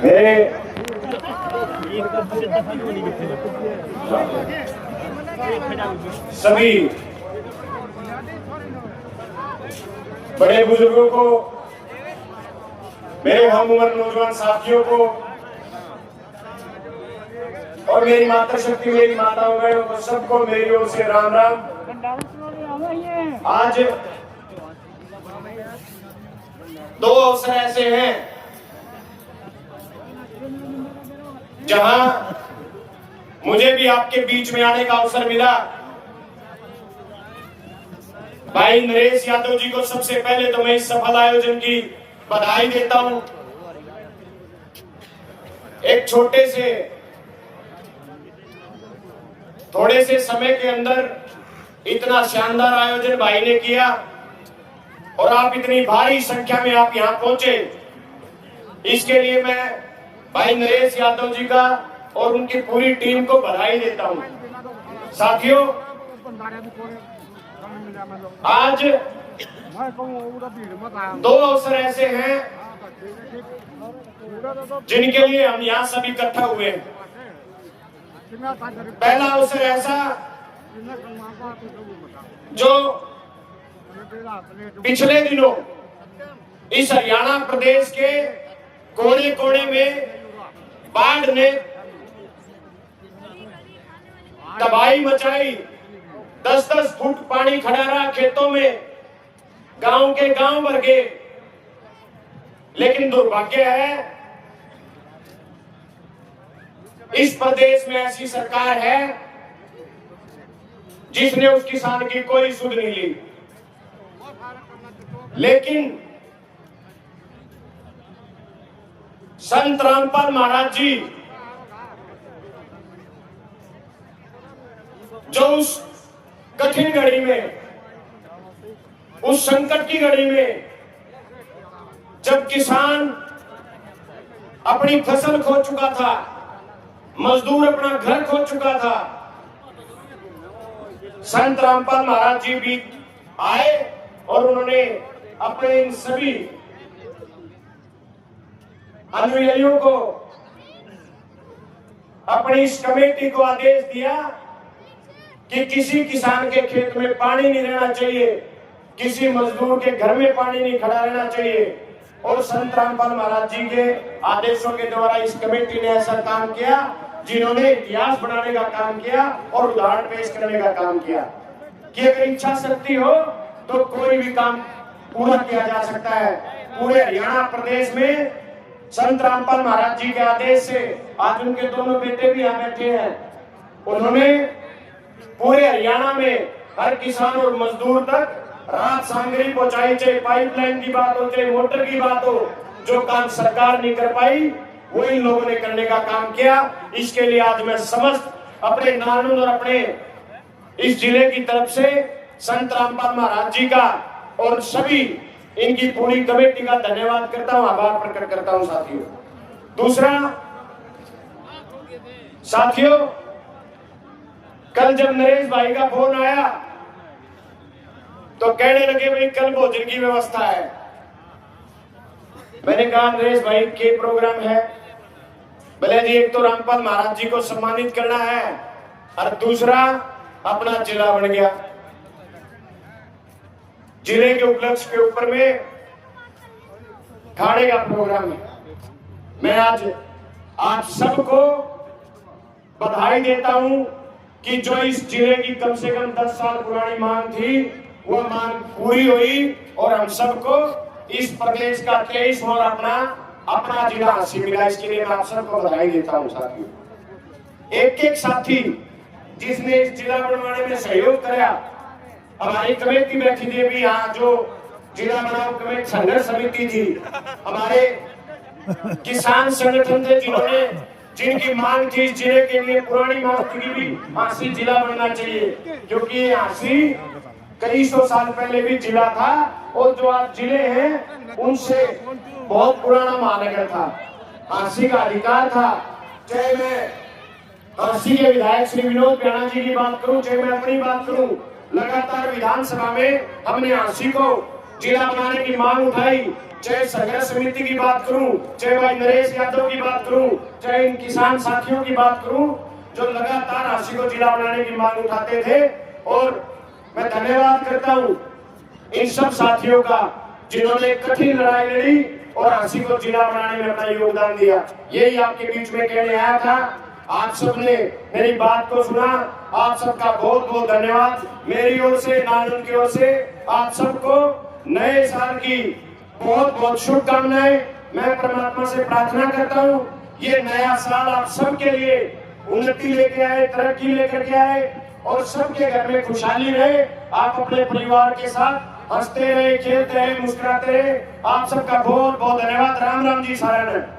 मेरे सभी बड़े बुजुर्गों को, मेरे हम उम्र नौजवान साथियों को और मेरी माता शक्ति, मेरी माताओं बहनों को सबको मेरी ओर से राम राम। आज दो अवसर ऐसे हैं जहां मुझे भी आपके बीच में आने का अवसर मिला। भाई नरेश यादव जी को सबसे पहले तो मैं इस सफल आयोजन की बधाई देता हूं। एक थोड़े से समय के अंदर इतना शानदार आयोजन भाई ने किया और आप इतनी भारी संख्या में आप यहां पहुंचे, इसके लिए मैं भाई नरेश यादव जी का और उनकी पूरी टीम को बधाई देता हूं। साथियों, आज दो अवसर ऐसे हैं जिनके लिए हम यहाँ सब इकट्ठा हुए हैं। पहला अवसर ऐसा जो पिछले दिनों इस हरियाणा प्रदेश के कोने कोने में बाढ़ ने तबाही मचाई। 10-10 फुट पानी खड़ा रहा खेतों में, गांव के गांव भर गए। लेकिन दुर्भाग्य है इस प्रदेश में ऐसी सरकार है जिसने उस किसान की कोई सुध नहीं ली। लेकिन संत रामपाल महाराज जी जो उस कठिन घड़ी में, उस संकट की घड़ी में, जब किसान अपनी फसल खो चुका था, मजदूर अपना घर खो चुका था, संत रामपाल महाराज जी भी आए और उन्होंने अपने इन सभी अनुयायियों को, अपनी इस कमेटी को आदेश दिया कि किसी किसान के खेत में पानी नहीं रहना चाहिए, किसी मजदूर के घर में पानी नहीं खड़ा रहना चाहिए। और संत रामपाल महाराज जी के आदेशों के द्वारा इस कमेटी ने ऐसा काम किया जिन्होंने इतिहास बनाने का काम किया और उदाहरण पेश करने का काम किया कि अगर इच्छा शक्ति हो तो कोई भी काम पूरा किया जा सकता है। पूरे हरियाणा प्रदेश में संत रामपाल महाराज जी के आदेश से आज उनके दोनों बेटे भी यहाँ बैठे हैं। उन्होंने पूरे हरियाणा में हर किसान और मजदूर तक राहत सामग्री पहुंचाई, चाहे पाइपलाइन की बात हो, चाहे मोटर की बात हो। जो काम सरकार नहीं कर पाई वो इन लोगों ने करने का काम किया। इसके लिए आज मैं समस्त अपने नानू और अपने इस जिले की तरफ से संत रामपाल महाराज जी का और सभी इनकी पूरी कमेटी का धन्यवाद करता हूं, आभार प्रकट करता हूं। दूसरा साथियों, कल जब नरेश भाई का फोन आया तो कहने लगे भाई कल भोजन की व्यवस्था है। मैंने कहा नरेश भाई के प्रोग्राम है, भले जी एक तो रामपाल महाराज जी को सम्मानित करना है और दूसरा अपना जिला बन गया। जिले के उपलक्ष्य के ऊपर में खाने का प्रोग्राम है। मैं आज आप सबको बधाई देता हूं कि जो इस जिले की कम से कम 10 साल पुरानी मांग थी वो मांग पूरी हुई और हम सबको इस प्रदेश का 23वां अपना जिला हासिल मिला। इसके लिए मैं आप सबको बधाई देता हूं। साथियों, एक साथी जिसने इस जिला बनवाने में सहयोग किया, हमारी कमेटी बैठी थी अभी यहाँ, जो जिला बनाओ कमेटी संघर्ष समिति थी, हमारे किसान संगठन थे जिनकी मांग थी जिले के लिए, पुरानी मांग थी भी हांसी जिला बनना चाहिए, क्योंकि हांसी कई सौ साल पहले भी जिला था और जो आज जिले हैं उनसे बहुत पुराना महानगर था। हांसी का अधिकार था। चाहे मैं हांसी के विधायक श्री विनोद प्याणा जी की बात करूं, चाहे मैं अपनी बात करूं, लगातार विधानसभा में हमने हांसी को जिला बनाने की मांग उठाई। चाहे संघर्ष समिति की बात करूं, चाहे भाई नरेश यादव की बात करूं, चाहे इन किसान साथियों की बात करूं जो लगातार हांसी को जिला बनाने की मांग उठाते थे। और मैं धन्यवाद करता हूं इन सब साथियों का जिन्होंने कठिन लड़ाई लड़ी और हांसी को जिला बनाने में अपना योगदान दिया। यही आपके बीच में कहने आया था। आप सबने मेरी बात को सुना, आप सबका बहुत बहुत धन्यवाद। मेरी ओर से, नानन की ओर से आप सबको नए साल की बहुत बहुत शुभकामनाएं। मैं परमात्मा से प्रार्थना करता हूं ये नया साल आप सबके लिए उन्नति लेके आए, तरक्की लेकर के आए और सबके घर में खुशहाली रहे। आप अपने परिवार के साथ हंसते रहे, खेलते रहे, मुस्कुराते रहे। आप सबका बहुत बहुत धन्यवाद। राम राम जी सारा।